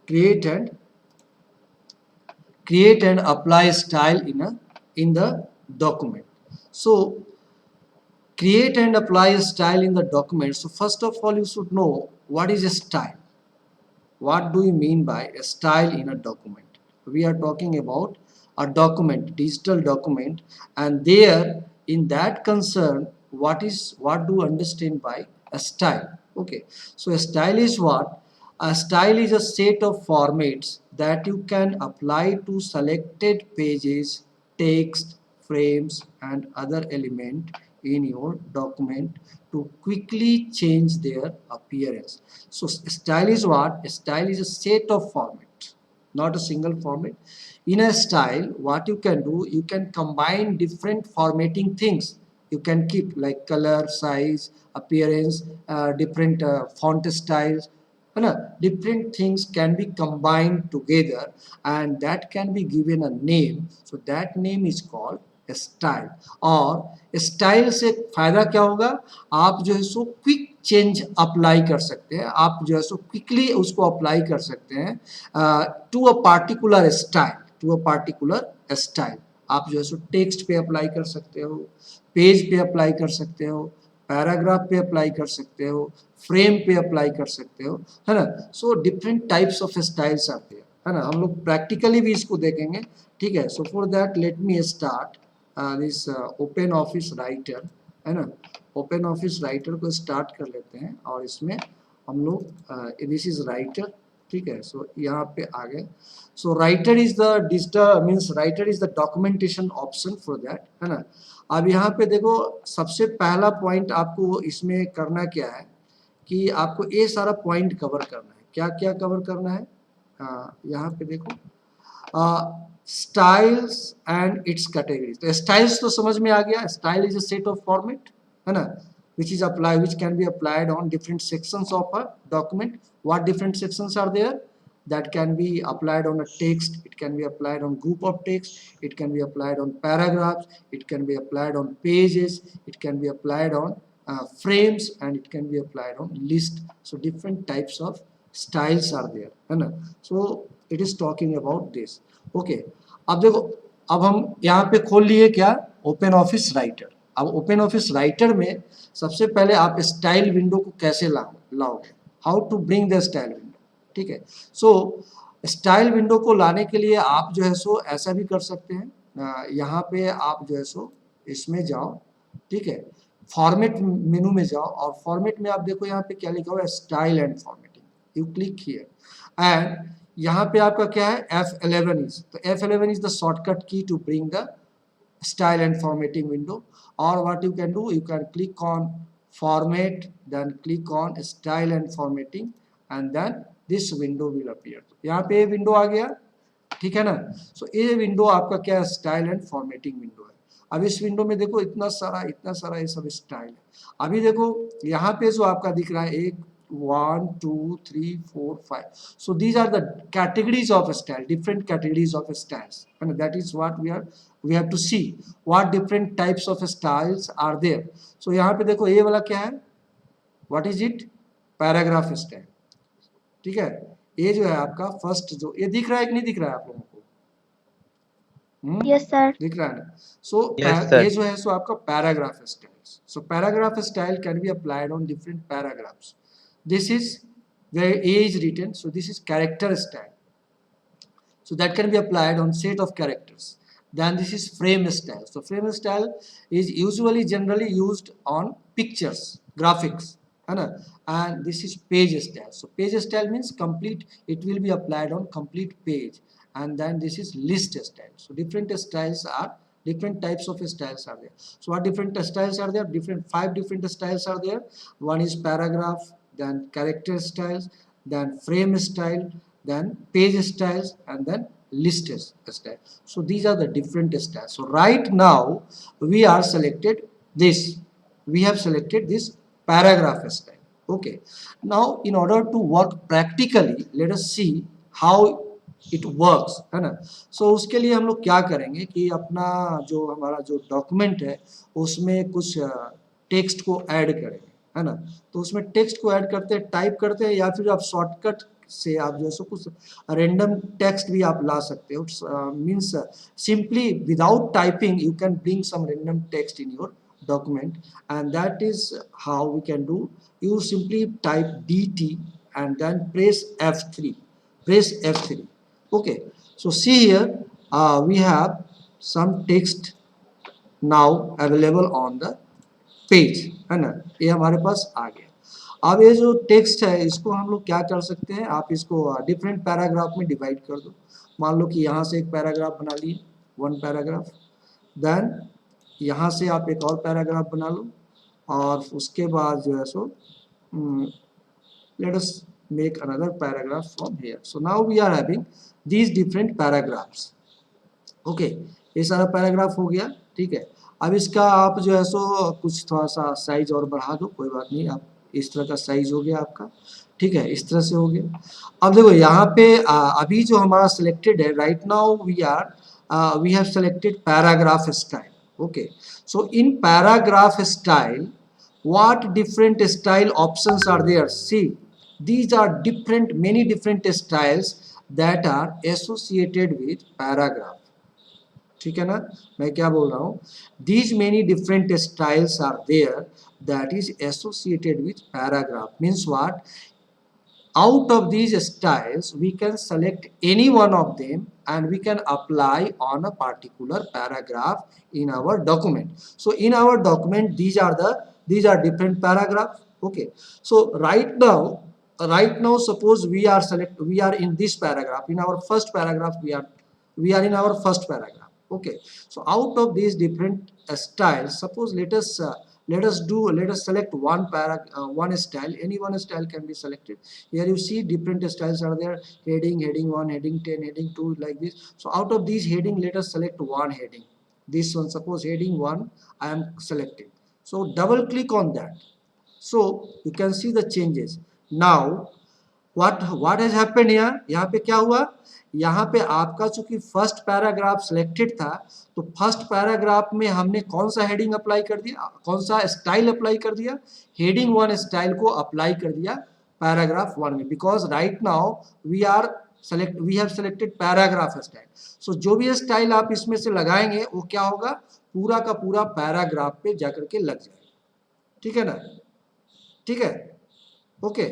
create and apply style in the document. So create and apply a style in the document. So first of all, you should know what is a style. What do you mean by a style in a document? We are talking about a document, digital document, and there in that concern, what do you understand by a style? Okay, so a style is what? A style is a set of formats that you can apply to selected pages, text, frames, and other element in your document to quickly change their appearance. So style is what? A style is a set of formats, not a single format. In a style, what you can do, you can combine different formatting things. You can keep like color, size, appearance, different font styles. Different things can be combined together and that can be given a name. So that name is called style. और style से फायदा क्या होगा? आप जो है so quick change apply कर सकते हैं, आप जो है सो क्विकली उसको अप्लाई कर सकते हैं टू अ पार्टिकुलर स्टाइल. आप जो है सो टेक्स्ट पे अप्लाई कर सकते हो, पेज पे अप्लाई कर सकते हो, पैराग्राफ पे अप्लाई कर सकते हो, फ्रेम पे अप्लाई कर सकते हो, है ना. So different types of styles आते हैं, है ना. हम लोग प्रैक्टिकली भी इसको देखेंगे, ठीक है. So for that let me start this open office writer, है ना. ओपन ऑफिस राइटर को स्टार्ट कर लेते हैं और इसमें हम लोग दिस इज राइटर, ठीक है. सो यहाँ पे आ गए. सो writer is the digital means writer is the documentation option for that, है ना. अब यहाँ पे देखो सबसे पहला पॉइंट आपको इसमें करना क्या है कि आपको ये सारा पॉइंट कवर करना है. क्या क्या कवर करना है? यहाँ पे देखो स्टाइल्स एंड इट्स कैटेगरीज. तो स्टाइल्स तो समझ में आ गया. Style is a set of format, है ना, which is applied, which can be applied on different sections of a document. What different sections are there? That can be applied on a text, it can be applied on group of text, it can be applied on paragraphs, it can be applied on pages, it can be applied on frames, and it can be applied on list. So different types of styles are there, है ना. So it is talking about this. Okay, अब देखो, अब हम यहाँ पे खोल लिए क्या? Open office writer. अब ओपन ऑफिस राइटर में सबसे पहले आप स्टाइल विंडो को कैसे लाओगे? How to bring the style window, ठीक है. सो स्टाइल विंडो को लाने के लिए आप जो है सो ऐसा भी कर सकते हैं. यहाँ पे आप जो है सो इसमें जाओ, ठीक है, फॉर्मेट मेनू में जाओ और फॉर्मेट में आप देखो यहाँ पे क्या लिखा हुआ है, style and formatting. You click here and यहाँ पे आपका क्या है, F11 इज. तो F11 is the shortcut key to bring the style and formatting window. Or what you can do, you can click on format, then click on style and formatting, and then this window will appear. यहाँ पे window आ गया, ठीक है ना. सो ये window आपका क्या है, स्टाइल एंड फॉर्मेटिंग विंडो है. अब इस विंडो में देखो इतना सारा ये सब स्टाइल है. अभी देखो यहाँ पे जो आपका दिख रहा है 1 2 3 4 5. So these are the categories of style, different categories of styles, and that is what we have to see what different types of styles are there. So यहाँ पे देखो ये वाला क्या है, what is it? Paragraph style, ठीक है. ये जो है आपका फर्स्ट, जो ये दिख रहा है कि नहीं दिख रहा है आप लोगों को? Yes sir. दिख रहा है ना. सो Yes, sir. ये जो है सो आपका paragraph style. So paragraph style can be applied on different paragraphs. This is where A is written, so this is character style. So that can be applied on set of characters. Then this is frame style. So frame style is usually generally used on pictures, graphics, and this is page style. So page style means complete, it will be applied on complete page. And then this is list style. So different styles are, different types of styles are there. So what different styles are there? Five different styles are there. One is paragraph, then character styles, then frame style, then page styles, and then list style. So these are the different styles. So right now we are selected this, we have selected this paragraph style. Okay, now in order to work practically, let us see how it works, है ना. सो उसके लिए हम लोग क्या करेंगे कि अपना जो हमारा जो डॉक्यूमेंट है उसमें कुछ टेक्स्ट को ऐड करेंगे, है ना. तो उसमें टेक्स्ट को ऐड करते हैं, टाइप करते हैं, या फिर आप से आप जो है सो कुछ रेंडम टेक्स्ट भी आप ला सकते हो, means simply without typing you can bring some random text in your document, and that is how we can do. You simply type dt and then press F3, press F3. Okay, so see here, we have some text now available on the page, है ना, ये हमारे पास आ गया। अब ये जो text है इसको हम लोग क्या कर सकते हैं, आप इसको डिफरेंट पैराग्राफ में डिवाइड कर दो। मान लो कि यहाँ से एक पैराग्राफ बना लिए, वन पैराग्राफ, देन यहाँ से आप एक और पैराग्राफ बना लो, और उसके बाद जो है सो let us make another paragraph from here. So now we are having these different paragraphs. Okay, ये सारा पैराग्राफ हो गया, ठीक है। अब इसका आप जो है सो कुछ थोड़ा सा साइज और बढ़ा दो, कोई बात नहीं, आप इस तरह का साइज हो गया आपका, ठीक है, इस तरह से हो गया। अब देखो यहाँ पे अभी जो हमारा सिलेक्टेड है, right now we have selected paragraph style. Okay, so in paragraph style, what different style options are there? See, these are different, many different styles that are associated with paragraph. ठीक है ना, मैं क्या बोल रहा हूँ, these many different styles are there that is associated with paragraph. Means what? Out of these styles we can select any one of them and we can apply on a particular paragraph in our document. So in our document these are different paragraphs. Okay, so right now suppose we are in this paragraph, in our first paragraph, we are in our first paragraph. Okay, so out of these different styles, suppose let us select one style, any one style can be selected. Here you see different styles are there, heading 1, heading 10, heading 2, like this. So out of these heading, let us select one heading, this one, suppose heading 1 I am selecting. So double click on that, so you can see the changes. Now what has happened here, यहाँ पे क्या हुआ, यहाँ पे आपका चूंकि first paragraph selected था, तो फर्स्ट पैराग्राफ में हमने कौन सा हेडिंग अप्लाई कर दिया, कौन सा स्टाइल अप्लाई कर दिया, हेडिंग 1 स्टाइल को अप्लाई कर दिया पैराग्राफ 1 में, because right now we have selected paragraph style. So जो भी स्टाइल आप इसमें से लगाएंगे वो क्या होगा, पूरा का पूरा पैराग्राफ पे जाकर के लग जाएगा, ठीक है ना, ठीक है। ओके,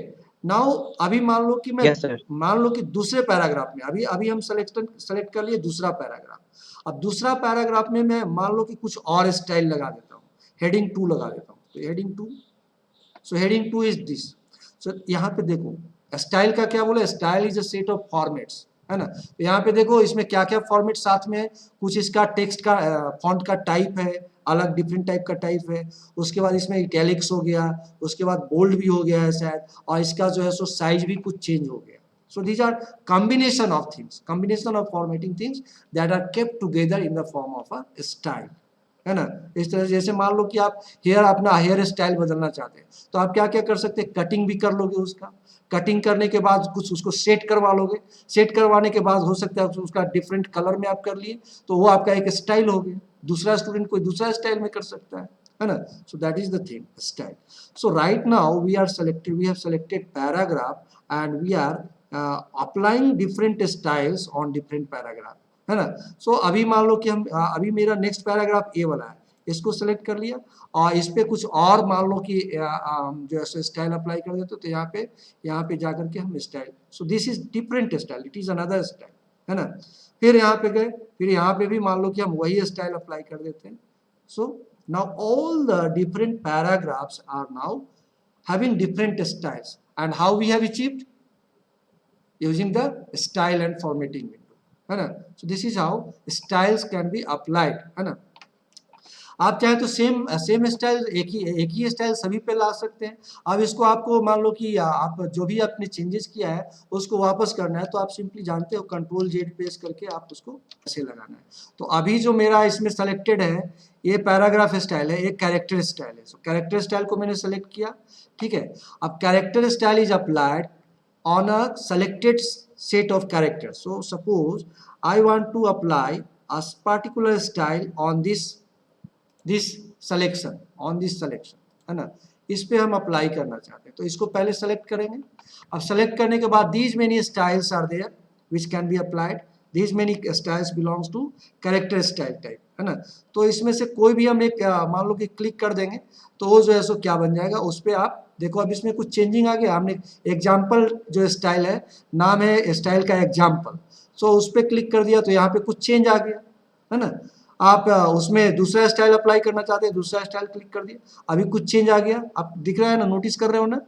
नाउ अभी मान लो कि मैं मान लो कि दूसरे पैराग्राफ में अभी हम सेलेक्ट कर लिए दूसरा पैराग्राफ। अब दूसरा पैराग्राफ में मैं मान लो कि कुछ और स्टाइल लगा देता हूँ, हेडिंग 2 लगा देता हूँ, तो heading 2, so heading 2 is this. So यहाँ पे देखो स्टाइल का क्या बोला, style is a set of formats, है ना। तो यहाँ पे देखो इसमें क्या क्या फॉर्मेट साथ में है, कुछ इसका टेक्स्ट का फॉन्ट का टाइप है, अलग डिफरेंट टाइप का टाइप है, उसके बाद इसमें इटैलिक्स हो गया, उसके बाद बोल्ड भी हो गया है शायद, और इसका जो है सो साइज भी कुछ चेंज हो गया। So these are combination of things, combination of formatting things that are kept together in the form of a style, है ना। इस तरह से जैसे मान लो कि आप अपना हेयर स्टाइल बदलना चाहते हैं, तो आप क्या क्या कर सकते हैं, कटिंग भी कर लोगे, उसका कटिंग करने के बाद कुछ उसको सेट करवा लोगे, सेट करवाने के बाद हो सकता है उसका डिफरेंट कलर में आप कर लिए, तो वो आपका एक स्टाइल हो गया। दूसरा स्टूडेंट कोई दूसरा स्टाइल में कर सकता है ना। So that is the thing, style. So right now we have selected paragraph and we are applying different styles on different paragraph, है ना। सो अभी मान लो कि हम अभी मेरा नेक्स्ट पैराग्राफ ए वाला है, इसको सेलेक्ट कर लिया और इस पे कुछ और मान लो कि जो है स्टाइल अप्लाई कर देते, तो यहाँ पे जाकर के हम style, so this is different style, it is another style, है ना। फिर यहाँ पे गए, फिर यहाँ पे भी मान लो कि हम वही स्टाइल अप्लाई कर देते हैं। So now all the different paragraphs are now having different styles, and how we have achieved using the style and formatting window, है ना। So this is how styles can be applied, है ना। आप चाहे तो सेम स्टाइल एक ही style सभी पे ला सकते हैं। अब इसको आपको मान लो कि आप जो भी आपने चेंजेस किया है उसको वापस करना है, तो आप सिंपली जानते हो कंट्रोल जेड प्रेस करके आप उसको ऐसे लगाना है। तो अभी जो मेरा इसमें सेलेक्टेड है ये पैराग्राफ स्टाइल है, एक कैरेक्टर स्टाइल है। सो कैरेक्टर स्टाइल को मैंने सेलेक्ट किया, ठीक है। अब character style is applied on a selected set of characters. So suppose I want to apply a particular style on this selection, है ना। इस पे हम अप्लाई करना चाहते हैं, तो इसको पहले सेलेक्ट करेंगे। अब सेलेक्ट करने के बाद these many styles are there which can be applied, these many styles belongs to character style type, है ना। तो इसमें से कोई भी हम एक मान लो कि क्लिक कर देंगे तो वो जो है सो क्या बन जाएगा, उस पर आप देखो अब इसमें कुछ चेंजिंग आ गया। हमने एग्जाम्पल जो स्टाइल है, नाम है स्टाइल का एग्जाम्पल, सो उस पर क्लिक कर दिया तो यहाँ पे कुछ चेंज आ गया, है ना। आप उसमें दूसरा स्टाइल अप्लाई करना चाहते हैं, दूसरा स्टाइल क्लिक कर दिया, अभी कुछ चेंज आ गया, आप दिख रहा है ना, नोटिस कर रहे हो ना,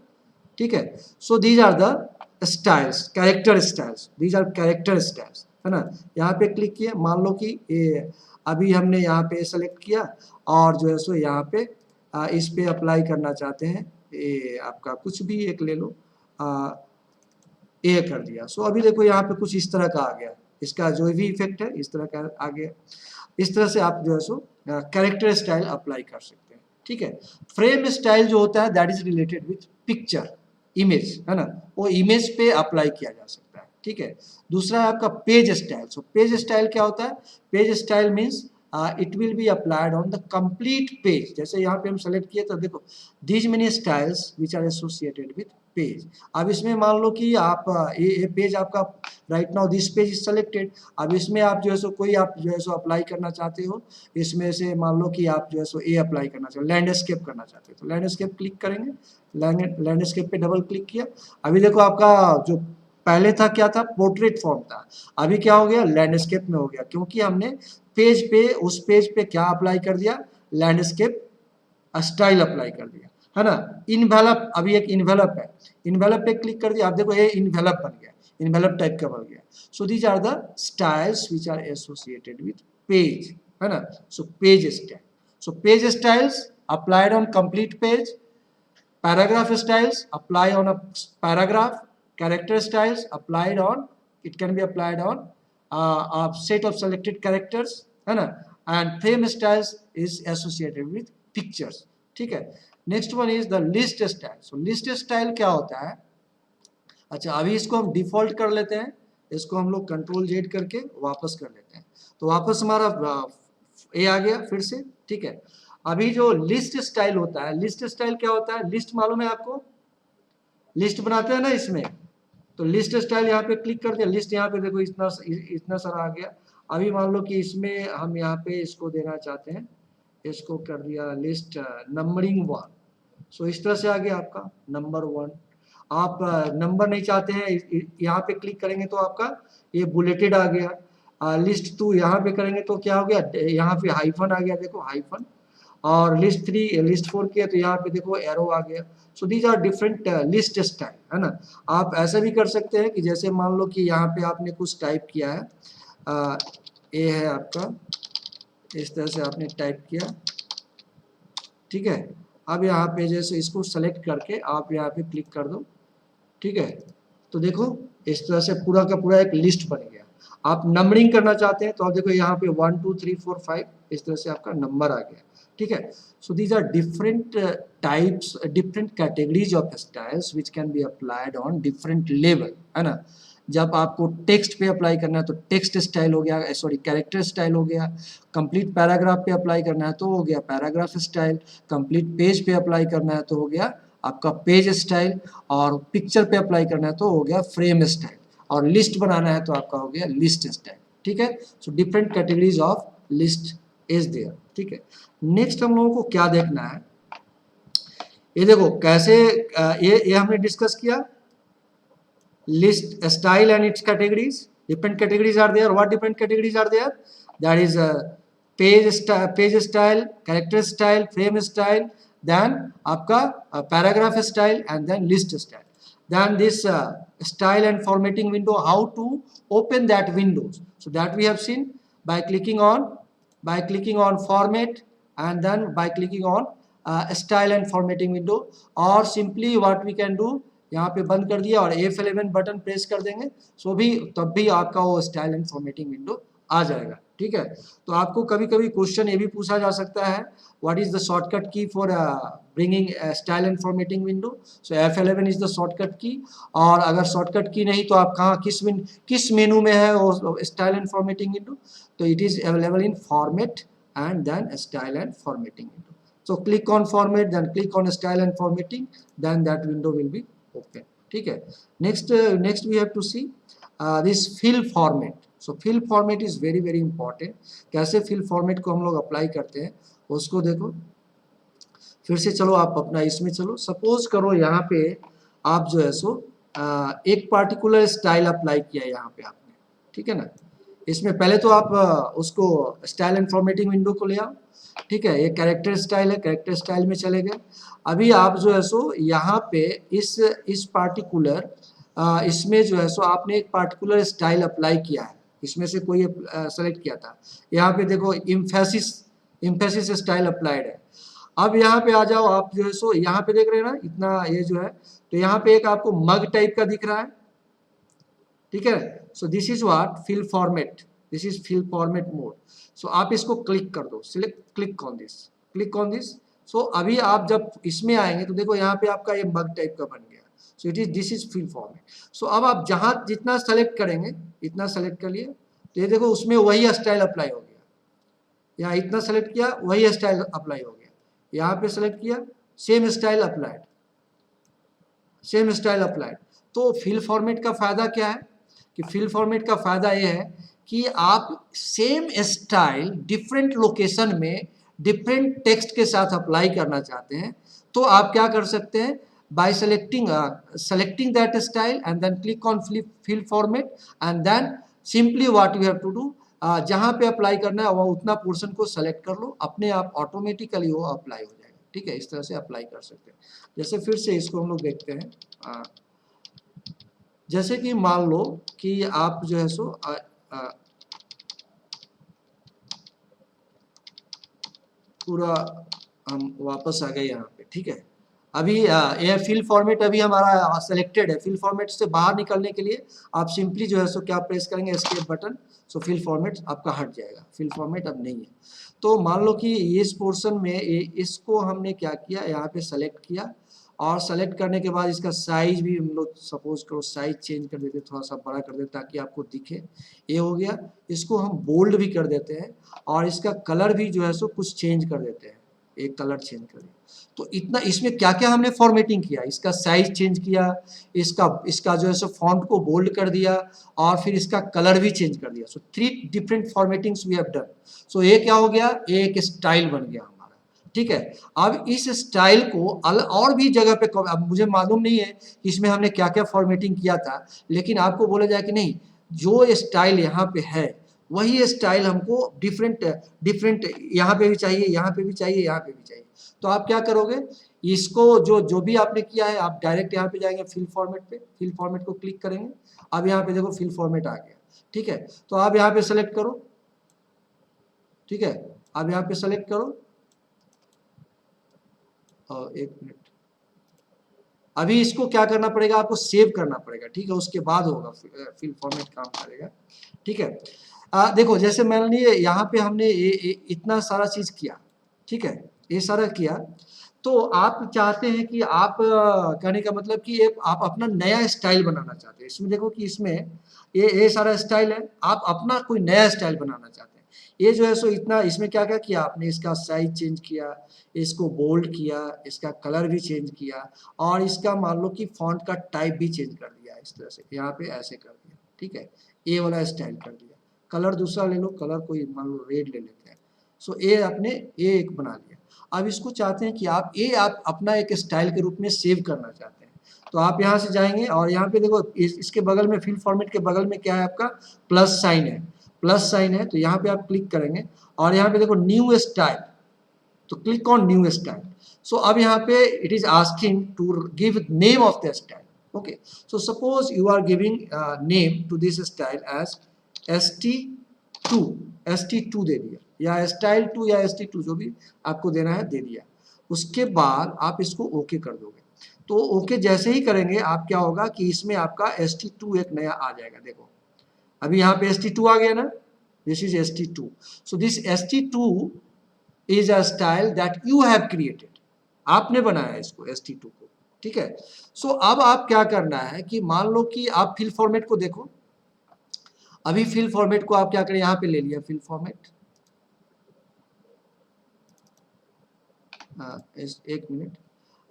ठीक है। So these are the styles, character styles, these are character styles, है ना। यहाँ पे क्लिक किया, मान लो कि अभी हमने यहाँ पे सेलेक्ट किया और जो है सो यहाँ पे इस पे अप्लाई करना चाहते हैं, ये आपका कुछ भी एक ले लो, ए कर दिया। सो अभी देखो यहाँ पे कुछ इस तरह का आ गया, इसका जो भी इफेक्ट है इस तरह का आ गया। इस तरह से आप जो है सो कैरेक्टर स्टाइल अप्लाई कर सकते हैं, ठीक है। फ्रेम स्टाइल जो होता है that is related with picture, image, है ना, वो इमेज पे अप्लाई किया जा सकता है, ठीक है। दूसरा है आपका page style. So page style क्या होता है, page style means it will be applied on the complete page. जैसे यहाँ पे हम सेलेक्ट किए तो देखो these many styles which are associated with page. अब इसमें मान लो कि आप ये पेज आपका right now this page is selected, अब इसमें आप जो है सो कोई आप जो है सो अप्लाई करना चाहते हो, इसमें से मान लो कि आप जो है सो ए अप्लाई करना चाहते हो, लैंडस्केप करना चाहते हो, तो लैंडस्केप क्लिक करेंगे, लैंडस्केप पे डबल क्लिक किया, अभी देखो आपका जो पहले था क्या था, पोर्ट्रेट फॉर्म था, अभी क्या हो गया, लैंडस्केप में हो गया, क्योंकि हमने पेज पे उस पेज पे क्या अप्लाई कर दिया, लैंडस्केप स्टाइल अप्लाई कर दिया, है ना। इनवेलप, अभी एक इनवेलप है, इनवेलप पे क्लिक कर दिया, आप देखो ये इनवेलप बन गया, इनवेलप टाइप का बन गया। So these are the styles which are associated with page, है ना। So page style, so page styles applied on complete page, paragraph styles apply on a paragraph, character styles applied on, it can be applied on a set of selected characters, है ना, and frame styles is associated with pictures, ठीक है। Next one is the list style. So list style क्या होता है, अच्छा अभी इसको हम डिफॉल्ट कर लेते हैं, इसको हम लोग कंट्रोल जेड करके वापस कर लेते हैं, तो वापस हमारा ए आ गया फिर से, ठीक है। अभी जो लिस्ट स्टाइल होता है, लिस्ट स्टाइल क्या होता है, लिस्ट मालूम है आपको, लिस्ट बनाते हैं ना इसमें, तो लिस्ट स्टाइल यहाँ पे क्लिक कर दिया, लिस्ट यहाँ पे देखो इतना सारा आ गया। अभी मान लो कि इसमें हम यहाँ पे इसको देना चाहते हैं, इसको कर दिया लिस्ट नंबरिंग 1, सो इस तरह से आ गया आपका नंबर 1। आप नंबर नहीं चाहते हैं, यहाँ पे क्लिक करेंगे तो आपका ये बुलेटेड आ गया। लिस्ट 2 यहाँ पे करेंगे तो क्या हो गया, यहाँ पे हाइफन आ गया, देखो हाइफन। और लिस्ट 3 लिस्ट 4 किया तो यहाँ पे देखो एरो आ गया। So these are different list style, है ना। आप ऐसा भी कर सकते हैं कि जैसे मान लो कि यहाँ पे आपने कुछ टाइप किया है, ये है आपका, इस तरह से आपने टाइप किया, ठीक है। अब यहाँ पे जैसे इसको सेलेक्ट करके आप यहाँ पे क्लिक कर दो, ठीक है, तो देखो इस तरह से पूरा का पूरा एक लिस्ट बन गया। आप नंबरिंग करना चाहते हैं तो आप देखो यहाँ पे 1 2 3 4 5 इस तरह से आपका नंबर आ गया, ठीक है। So these are different types, different categories of styles which can be applied on different level, है ना। जब आपको टेक्स्ट पे अप्लाई करना है तो टेक्स्ट स्टाइल हो गया, सॉरी कैरेक्टर स्टाइल हो गया। कंप्लीट पैराग्राफ पे अप्लाई करना है तो हो गया पैराग्राफ स्टाइल। कंप्लीट पेज पे अप्लाई करना है तो हो गया आपका पेज स्टाइल। और पिक्चर पे अप्लाई करना है तो हो गया फ्रेम स्टाइल। और लिस्ट बनाना है तो आपका हो गया लिस्ट स्टाइल, ठीक है। So different categories of list is there, ठीक है। नेक्स्ट हम लोगों को क्या देखना है, ये देखो कैसे, ये हमने डिस्कस किया list style and its categories. Different categories are there. What different categories are there? That is page style, character style, frame style, then आपका paragraph style, and then list style. Then this style and formatting window, how to open that windows. So that we have seen by clicking on format, and then by clicking on style and formatting window, or simply what we can do, यहाँ पे बंद कर दिया और F11 button press कर देंगे, सो भी तब भी आपका वो स्टाइल एंड फॉर्मेटिंग विंडो आ जाएगा, ठीक है। तो आपको कभी कभी क्वेश्चन ये भी पूछा जा सकता है, व्हाट इज द शॉर्टकट की for bringing style and formatting window. So F11 is the shortcut की। और अगर शॉर्टकट की नहीं तो आप कहाँ किस मेनू में है वो स्टाइल एंड फॉर्मेटिंग विंडो, तो it is available in format and then style and formatting window. So click on format, then click on style and formatting, then that window will be open. ठीक है. Next we have to see this fill format. So fill format is very very important. कैसे fill format को हम लोग apply करते हैं उसको देखो. फिर से चलो आप अपना इसमें चलो. सपोज करो यहाँ पे आप जो है सो एक पार्टिकुलर स्टाइल अप्लाई किया यहाँ पे आपने, ठीक है ना. इसमें पहले तो आप उसको स्टाइल एंड फॉर्मेटिंग विंडो को ले आओ, ठीक है. ये कैरेक्टर स्टाइल है, कैरेक्टर स्टाइल में चले गए. अभी आप जो है सो यहाँ पे इस पार्टिकुलर इसमें जो है सो आपने एक पार्टिकुलर स्टाइल अप्लाई किया है, इसमें से कोई सेलेक्ट किया था. यहाँ पे देखो इम्फेसिस स्टाइल अप्लाइड है. अब यहाँ पे आ जाओ आप जो है सो यहाँ पे देख रहे हैं ना इतना ये जो है, तो यहाँ पे एक आपको मग टाइप का दिख रहा है, ठीक है. So this is what fill format, this is fill format mode. So आप इसको क्लिक कर दो, select click on this, click on this. So अभी आप जब इसमें आएंगे तो देखो यहाँ पे आपका ये मग टाइप का बन गया. So it is this is fill format. So अब आप जहाँ जितना सेलेक्ट करेंगे इतना सेलेक्ट कर लिए, तो ये देखो उसमें वही स्टाइल अप्लाई हो गया. यहाँ इतना सेलेक्ट किया वही स्टाइल अप्लाई हो गया, यहाँ पे सेलेक्ट किया same style applied, same style applied. तो फिल फॉर्मेट का फायदा क्या है कि फिल फॉर्मेट का फायदा ये है कि आप सेम स्टाइल डिफरेंट लोकेशन में डिफरेंट टेक्स्ट के साथ अप्लाई करना चाहते हैं तो आप क्या कर सकते हैं, bye selecting that style and then click on fill format and then simply what you have to do, जहाँ पे अप्लाई करना है वह उतना पोर्शन को सेलेक्ट कर लो, अपने आप ऑटोमेटिकली वो अप्लाई हो जाएगा. ठीक है, इस तरह से अप्लाई कर सकते हैं. जैसे फिर से इसको हम लोग देखते हैं. जैसे कि मान लो कि आप जो है सो पूरा हम वापस आ गए यहाँ पे, ठीक है. अभी ये फिल फॉर्मेट अभी हमारा सेलेक्टेड है. फिल फॉर्मेट से बाहर निकलने के लिए आप सिंपली जो है सो क्या प्रेस करेंगे, एस्केप बटन. सो फिल फॉर्मेट आपका हट जाएगा, फिल फॉर्मेट अब नहीं है. तो मान लो कि इस पोर्शन में इसको हमने क्या किया, यहाँ पे सेलेक्ट किया और सेलेक्ट करने के बाद इसका साइज भी हम लोग सपोज करो साइज चेंज कर देते, थोड़ा सा बड़ा कर देते ताकि आपको दिखे. ये हो गया. इसको हम बोल्ड भी कर देते हैं और इसका कलर भी जो है सो कुछ चेंज कर देते हैं, एक कलर चेंज कर दिया. तो इतना इसमें क्या क्या हमने फॉर्मेटिंग किया, इसका साइज चेंज किया, इसका जो है सो फॉन्ट को बोल्ड कर दिया और फिर इसका कलर भी चेंज कर दिया. So 3 different formattings we have done. So ये क्या हो गया, एक स्टाइल बन गया हमारा. ठीक है. अब इस स्टाइल को और भी जगह पे, अब मुझे मालूम नहीं है कि इसमें हमने क्या क्या फॉर्मेटिंग किया था, लेकिन आपको बोला जाए कि नहीं, जो स्टाइल यहाँ पे है वही स्टाइल हमको डिफरेंट यहाँ पे भी चाहिए, यहाँ पे भी चाहिए, यहाँ पे भी चाहिए. तो आप क्या करोगे, इसको जो भी आपने किया है आप डायरेक्ट यहाँ पे जाएंगे फिल फॉर्मेट पे, फिल फॉर्मेट को क्लिक करेंगे. अब यहाँ पे देखो फिल फॉर्मेट आ गया. ठीक है. तो आप यहाँ पे सेलेक्ट करो. ठीक है, अब यहाँ पे सेलेक्ट करो और 1 मिनट. अभी इसको क्या करना पड़ेगा, आपको सेव करना पड़ेगा. ठीक है, उसके बाद होगा फिल फॉर्मेट काम करेगा. ठीक है. देखो जैसे मान लिए यहाँ पे हमने इतना सारा चीज किया. ठीक है, ये सारा किया. तो आप चाहते हैं कि आप कहने का मतलब कि आप अपना नया स्टाइल बनाना चाहते हैं. इसमें देखो कि इसमें ये सारा स्टाइल है, आप अपना कोई नया स्टाइल बनाना चाहते हैं. ये जो है सो इतना इसमें क्या क्या किया आपने, इसका साइज चेंज किया, इसको बोल्ड किया, इसका कलर भी चेंज किया और इसका मान लो कि फॉन्ट का टाइप भी चेंज कर दिया. इस तरह से यहाँ पे ऐसे कर दिया. ठीक है, ये वाला स्टाइल कर दिया. कलर दूसरा ले लो, कलर कोई मान लो रेड ले लेते हैं. सो ये आपने ये एक बना लिया. अब इसको चाहते हैं कि आप अपना एक स्टाइल के रूप में सेव करना चाहते हैं. तो आप यहाँ से जाएंगे और यहाँ पे देखो इसके बगल में फिल फॉर्मेट के बगल में क्या है, आपका प्लस साइन है. प्लस साइन है तो यहाँ पे आप क्लिक करेंगे और यहाँ पे देखो न्यू स्टाइल, तो click on new style. So अब यहाँ पे it is asking to give name of the style. Okay, so suppose you are giving name to this style as ST2 दे दिया, या स्टाइल 2 या ST2 जो भी आपको देना है दे दिया. उसके बाद आप इसको ओके कर दोगे. तो ओके जैसे ही करेंगे आप क्या होगा कि इसमें आपका ST2 एक नया आ जाएगा. देखो अभी यहाँ पे ST2 आ गया ना, this is ST2. So this ST2 is a style that you have created, आपने बनाया इसको ST2 को. ठीक है. सो अब आप क्या करना है कि मान लो कि आप फिल फॉर्मेट को देखो. अभी फिल फॉर्मेट को आप क्या करें, यहाँ पे ले लिया फिल फॉर्मेट. हाँ एक मिनट,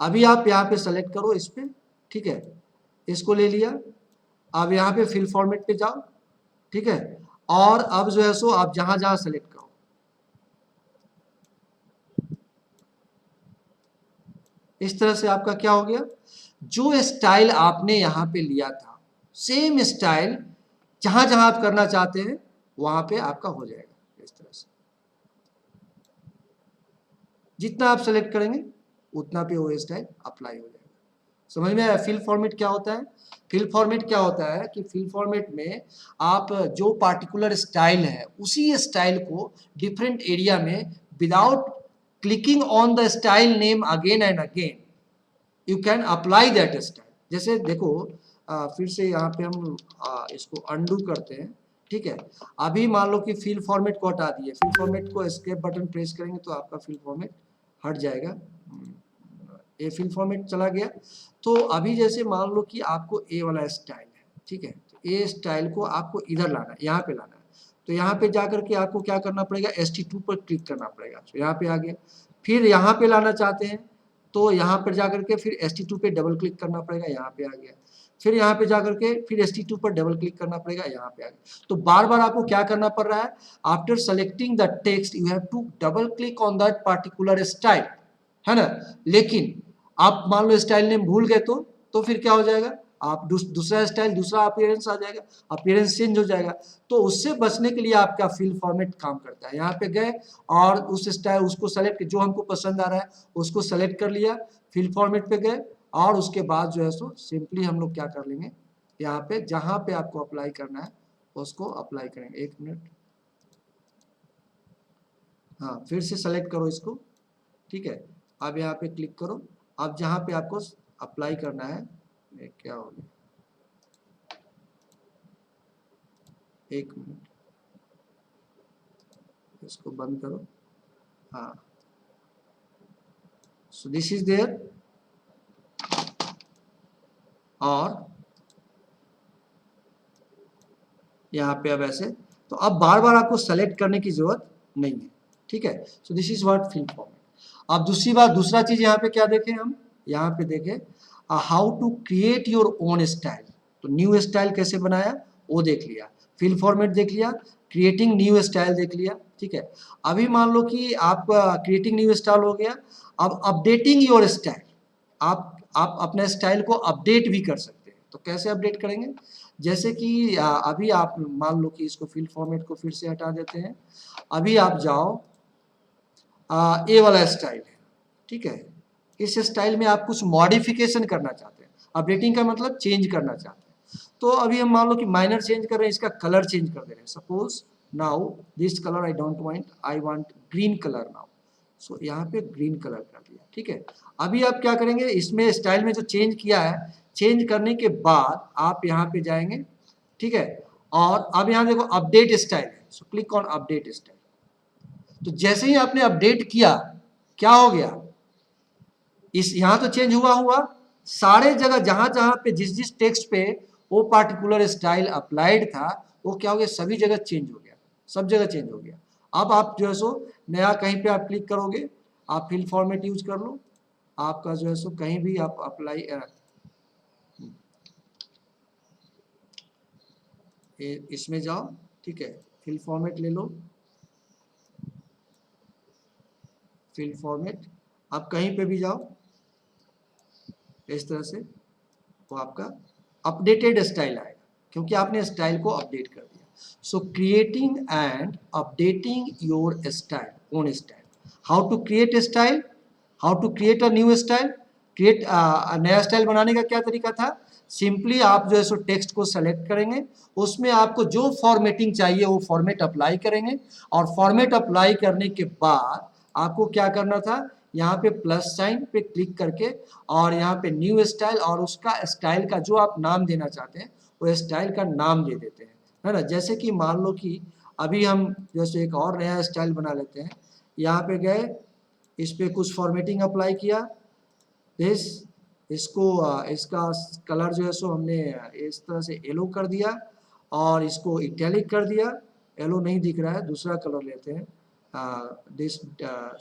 अभी आप यहाँ पे सेलेक्ट करो इस पे, ठीक है, इसको ले लिया। अब यहाँ पे फिल फॉर्मेट पे जाओ, ठीक है, और अब जो है सो आप जहां जहां सेलेक्ट करो, इस तरह से आपका क्या हो गया, जो स्टाइल आपने यहाँ पे लिया था सेम स्टाइल जहां जहां आप करना चाहते हैं वहां पे आपका हो जाएगा। इस तरह से जितना आप सेलेक्ट करेंगे उतना पे वो स्टाइल अप्लाई हो जाएगा। समझ में आया फिल फॉर्मेट क्या होता है? फिल फॉर्मेट क्या होता है कि फिल फॉर्मेट में आप जो पार्टिकुलर स्टाइल है उसी स्टाइल को डिफरेंट एरिया में without clicking on the style name again and again you can apply that style. जैसे देखो फिर से यहाँ पे हम इसको अनडू करते हैं, ठीक है। अभी मान लो कि फिल फॉर्मेट को हटा दिए, फिल फॉर्मेट को एस्केप बटन प्रेस करेंगे तो आपका फिल फॉर्मेट हट जाएगा, ये फिल फॉर्मेट चला गया। तो अभी जैसे मान लो कि आपको ए वाला स्टाइल है, ठीक है, तो ए स्टाइल को आपको इधर लाना है, यहाँ पे लाना है, तो यहाँ पे जाकर के आपको क्या करना पड़ेगा, ST2 पर क्लिक करना पड़ेगा, तो यहाँ पे आ गया। फिर यहाँ पे लाना चाहते हैं तो यहाँ पर जाकर के फिर ST2 पे डबल क्लिक करना पड़ेगा, यहाँ पे आ गया। फिर यहाँ पे जाकर के फिर ST2 पर डबल क्लिक करना पड़ेगा, यहाँ पे आ गया। तो बार बार आपको क्या करना पड़ रहा है, after selecting the text you have to double click on that particular style, है ना। लेकिन आप मान लो स्टाइल नेम भूल गए तो फिर क्या हो जाएगा, आप दूसरा स्टाइल दूसरा अपीयरेंस आ जाएगा, अपीयरेंस चेंज हो जाएगा। तो उससे बचने के लिए आपका फिल फॉर्मेट काम करता है। यहाँ पे गए और उस स्टाइल उसको सेलेक्ट जो हमको पसंद आ रहा है उसको सेलेक्ट कर लिया, फिल फॉर्मेट पे गए और उसके बाद जो है सो सिंपली हम लोग क्या कर लेंगे, यहाँ पे जहाँ पे आपको अप्लाई करना है उसको अप्लाई करेंगे। एक मिनट, हाँ फिर से सेलेक्ट करो इसको, ठीक है। अब यहाँ पे क्लिक करो, अब जहाँ पे आपको अप्लाई करना है, क्या हो गया, एक मिनट, इसको बंद करो। हाँ, सो दिस इज देयर, और यहाँ पे अब ऐसे, तो अब बार बार आपको सेलेक्ट करने की जरूरत नहीं है, ठीक है। So this is what fill format. अब दूसरी बात, दूसरा चीज यहाँ पे क्या देखें हम, यहाँ पे देखें how to create your own style. तो न्यू स्टाइल कैसे बनाया वो देख लिया, फिल फॉर्मेट देख लिया, क्रिएटिंग न्यू स्टाइल देख लिया, ठीक है। अभी मान लो कि आपका क्रिएटिंग न्यू स्टाइल हो गया, अब अपडेटिंग योर स्टाइल, आप अपने स्टाइल को अपडेट भी कर सकते हैं। तो कैसे अपडेट करेंगे, जैसे कि अभी आप मान लो कि इसको फिल फॉर्मेट को फिर से हटा देते हैं, अभी आप जाओ ए वाला स्टाइल है, ठीक है, इस स्टाइल में आप कुछ मॉडिफिकेशन करना चाहते हैं, अपडेटिंग का मतलब चेंज करना चाहते हैं। तो अभी हम मान लो कि माइनर चेंज कर रहे हैं, इसका कलर चेंज कर दे रहे हैं, suppose now this colour I don't want, I want green colour now, so यहाँ पे ग्रीन कलर कर दिया, ठीक है। अभी आप क्या करेंगे, इसमें स्टाइल में जो चेंज किया है, चेंज करने के बाद आप यहाँ पे जाएंगे, ठीक है, और अब यहाँ देखो अपडेट स्टाइल है, सो क्लिक ऑन अपडेट स्टाइल। तो जैसे ही आपने अपडेट किया क्या हो गया, इस यहाँ तो चेंज हुआ सारे जगह जहां जहां पे जिस जिस टेक्स्ट पे वो पार्टिकुलर स्टाइल अप्लाइड था वो क्या हो गया, सभी जगह चेंज हो गया, सब जगह चेंज हो गया। अब आप जो है सो नया कहीं पे आप क्लिक करोगे, आप फिल फॉर्मेट यूज कर लो, आपका जो है सो कहीं भी आप अप्लाई इसमें जाओ, ठीक है, फिल फॉर्मेट ले लो, फिल फॉर्मेट, आप कहीं पे भी जाओ इस तरह से, वो आपका अपडेटेड स्टाइल आएगा क्योंकि आपने स्टाइल को अपडेट कर दिया। So creating and updating your style, own style, how to create style, how to create a new style. Create नया स्टाइल बनाने का क्या तरीका था, सिंपली आप जो है सो टेक्स्ट को सेलेक्ट करेंगे, उसमें आपको जो फॉर्मेटिंग चाहिए वो फॉर्मेट अप्लाई करेंगे, और फॉर्मेट अप्लाई करने के बाद आपको क्या करना था, यहाँ पे प्लस साइन पे क्लिक करके और यहाँ पे न्यू स्टाइल और उसका स्टाइल का जो आप नाम देना चाहते हैं वो स्टाइल का नाम दे देते हैं, है ना। जैसे कि मान लो कि अभी हम जैसे एक और नया स्टाइल बना लेते हैं, यहाँ पे गए, इस पे कुछ फॉर्मेटिंग अप्लाई किया, दिस इसको इसका कलर जो है सो हमने इस तरह से येलो कर दिया और इसको इटैलिक कर दिया, येलो नहीं दिख रहा है दूसरा कलर लेते हैं, दिस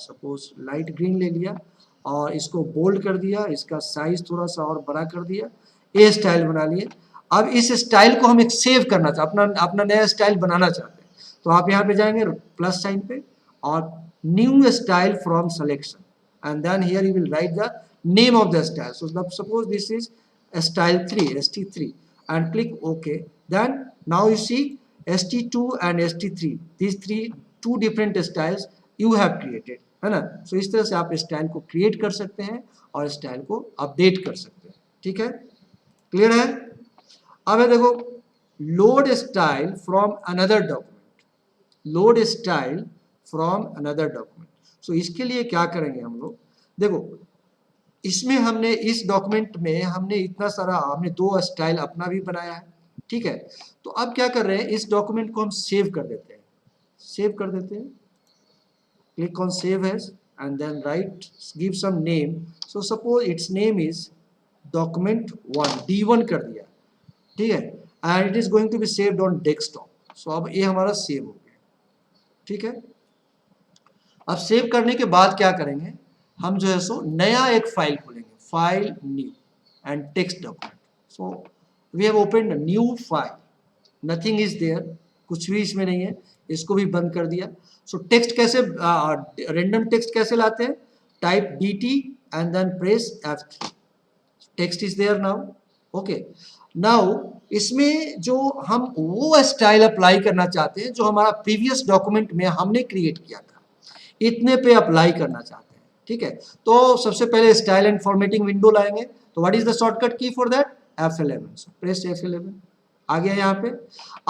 सपोज लाइट ग्रीन ले लिया और इसको बोल्ड कर दिया, इसका साइज थोड़ा सा और बड़ा कर दिया, ये स्टाइल बना लिए। अब इस स्टाइल को हम एक सेव करना चाहते, अपना अपना नया स्टाइल बनाना चाहते हैं, तो आप यहाँ पे जाएंगे प्लस साइन पे और new style from selection, and then here you will write the name of the style. So suppose this is style 3, st3, and click ok. Then now you see st2 and st3, these two different styles you have created, है ना। so इस तरह से आप style को create कर सकते हैं और स्टाइल को अपडेट कर सकते हैं, ठीक है, क्लियर है। अब देखो load style from another document, load style from another document. So इसके लिए क्या करेंगे हम लोग, देखो इसमें हमने इस डॉक्यूमेंट में हमने इतना सारा, हमने 2 स्टाइल अपना भी बनाया है, ठीक है। तो अब क्या कर रहे हैं, इस डॉक्यूमेंट को हम सेव कर देते हैं, सेव कर देते हैं, click on save as and then right give some name. So suppose it's name is document 1, D1 कर दिया, ठीक है, and it is going to be saved on desktop. So अब ये हमारा सेव हो गया, ठीक है। अब सेव करने के बाद क्या करेंगे, हम जो है सो नया एक फाइल खोलेंगे, file new and text document. So we have opened new file, nothing is there, कुछ भी इसमें नहीं है, इसको भी बंद कर दिया। सो टेक्स्ट कैसे, रैंडम टेक्स्ट कैसे लाते हैं, type dt and then press F3, text is there now, okay. Now इसमें जो हम वो स्टाइल अप्लाई करना चाहते हैं जो हमारा प्रीवियस डॉक्यूमेंट में हमने क्रिएट किया था, इतने पे अप्लाई करना चाहते हैं, ठीक है। तो सबसे पहले स्टाइल एंड फॉर्मेटिंग विंडो लाएंगे, तो व्हाट इज द शॉर्टकट की for that, F11, press F11, आ गया यहाँ पे।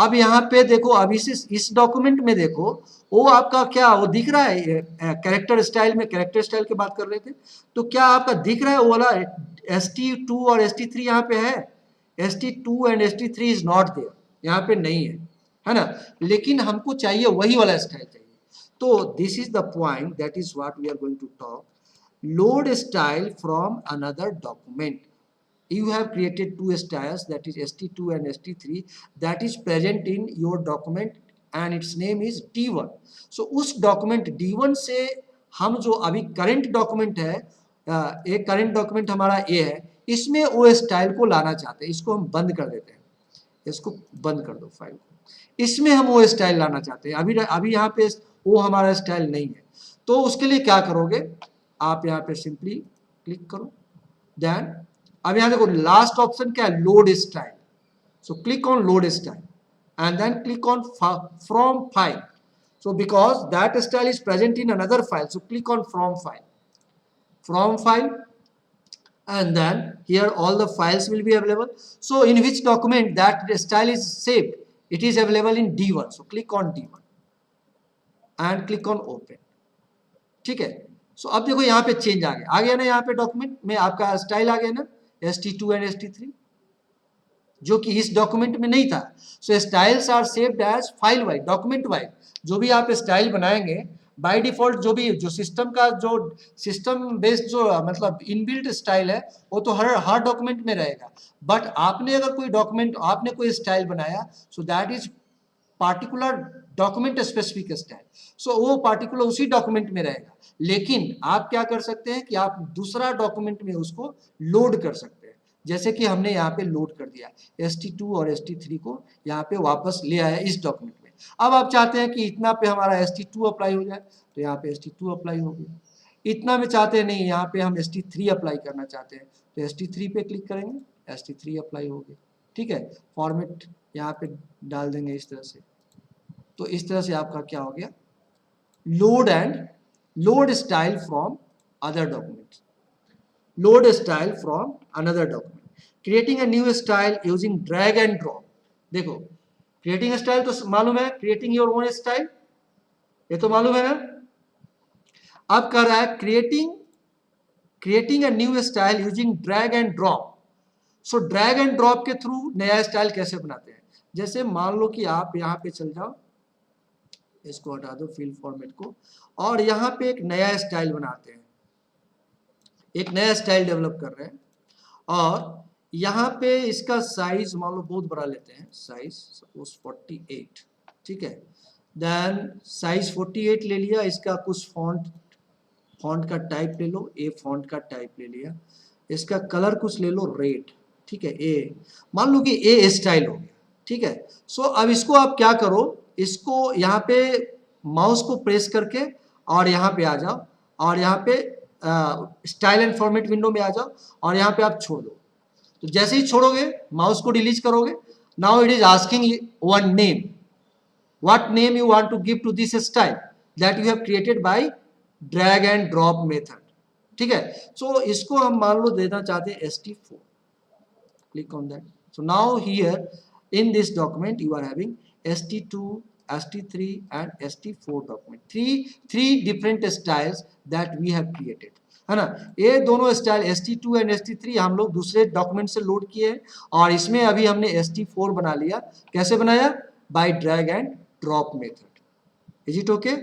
अब यहाँ पे देखो, अब इस डॉक्यूमेंट में देखो वो आपका क्या वो दिख रहा है, कैरेक्टर स्टाइल में, कैरेक्टर स्टाइल की बात कर रहे थे, तो क्या आपका दिख रहा है वो वाला st2 और st3 यहाँ पे है, st2 and st3 is not there, यहाँ पे नहीं है ना, लेकिन हमको चाहिए वही वाला स्टाइल चाहिए। तो this is the point, that is what we are going to talk, load style from another document. You have created 2 styles, that is st2 and st3, that is present in your document and its name is d1. so उस document d1 से हम जो अभी current document है, एक current document हमारा ये है, इसमें वो स्टाइल को लाना चाहते हैं, इसको हम बंद कर देते हैं, इसको बंद कर दो फाइल को, इसमें हम वो स्टाइल लाना चाहते हैं, अभी यहाँ पे वो हमारा स्टाइल नहीं है। तो उसके लिए क्या करोगे, आप यहाँ पे सिंपली क्लिक करो, देन अब यहाँ देखो लास्ट ऑप्शन क्या है, load style. So click on load style and then click on from file. So because that style is present in another file, so click on from file, from file, and then here all the files will be available. So in which document that style is saved, it is available in D1. So click on D1 and click on open, ठीक है। सो अब देखो यहाँ पे change आ गया ना, यहाँ पे डॉक्यूमेंट में आपका स्टाइल आ गया ना, st2 एंड st3, जो कि इस डॉक्यूमेंट में नहीं था। So styles are saved as file wise, document wise, जो भी आप स्टाइल बनाएंगे बाय डिफॉल्ट, जो सिस्टम का जो सिस्टम बेस्ड जो मतलब इनबिल्ट स्टाइल है वो तो हर डॉक्यूमेंट में रहेगा, बट आपने अगर कोई डॉक्यूमेंट, आपने कोई स्टाइल बनाया, so that is particular document specific style, so वो पार्टिकुलर उसी डॉक्यूमेंट में रहेगा। लेकिन आप क्या कर सकते हैं कि आप दूसरा डॉक्यूमेंट में उसको लोड कर सकते हैं, जैसे कि हमने यहाँ पे लोड कर दिया st2 और st3 को यहाँ पे वापस ले आया इस डॉक्यूमेंट में। अब आप चाहते हैं कि इतना पे हमारा st2 अप्लाई हो जाए, तो यहाँ पे st2 अप्लाई हो गया, इतना में चाहते हैं नहीं, यहाँ पे हम st3 अप्लाई करना चाहते हैं, तो st3 पे क्लिक करेंगे, st3 अप्लाई हो गया, ठीक है। फॉर्मेट यहाँ पे डाल देंगे इस तरह से, तो इस तरह से आपका क्या हो गया, load style from other documents, load style from another document, creating a new style using drag and drop। देखो creating style तो मालूम है, creating your own style ये तो मालूम है ना। अब कर रहा है creating a new style using drag and drop। so drag and drop के थ्रू नया स्टाइल कैसे बनाते हैं, जैसे मान लो कि आप यहाँ पे चल जाओ, इसको हटा दो फिल फॉर्मेट को, और यहाँ पे एक नया स्टाइल बनाते हैं, एक नया स्टाइल डेवलप कर रहे हैं, और यहाँ पे इसका साइज मान लो बहुत बड़ा लेते हैं, साइज सपोज 48, ठीक है। देन साइज 48 ले लिया, इसका कुछ फॉन्ट का टाइप ले लो, ए फॉन्ट का टाइप ले लिया, इसका कलर कुछ ले लो रेड, ठीक है, ए मान लो कि ए स्टाइल हो गया, ठीक है। सो अब इसको आप क्या करो, इसको यहाँ पे माउस को प्रेस करके और यहाँ पे आ जाओ और यहाँ पे स्टाइल एंड फॉर्मेट विंडो में आ जाओ और यहाँ पे आप छोड़ दो। तो जैसे ही छोड़ोगे माउस को डिलीट करोगे, now it is asking one name, what name you want to give to this style that you have created by drag and drop method, ठीक है। so इसको हम मान लो देना चाहते हैं st4, click on that। so now here in this document you are having st2, st3 and st4 document, three different styles that we have created, है ना। ये दोनों स्टाइल st2 एंड st3 हम लोग दूसरे डॉक्यूमेंट से लोड किए हैं और इसमें अभी हमने st4 बना लिया। कैसे बनाया? By drag and drop method. Is it okay?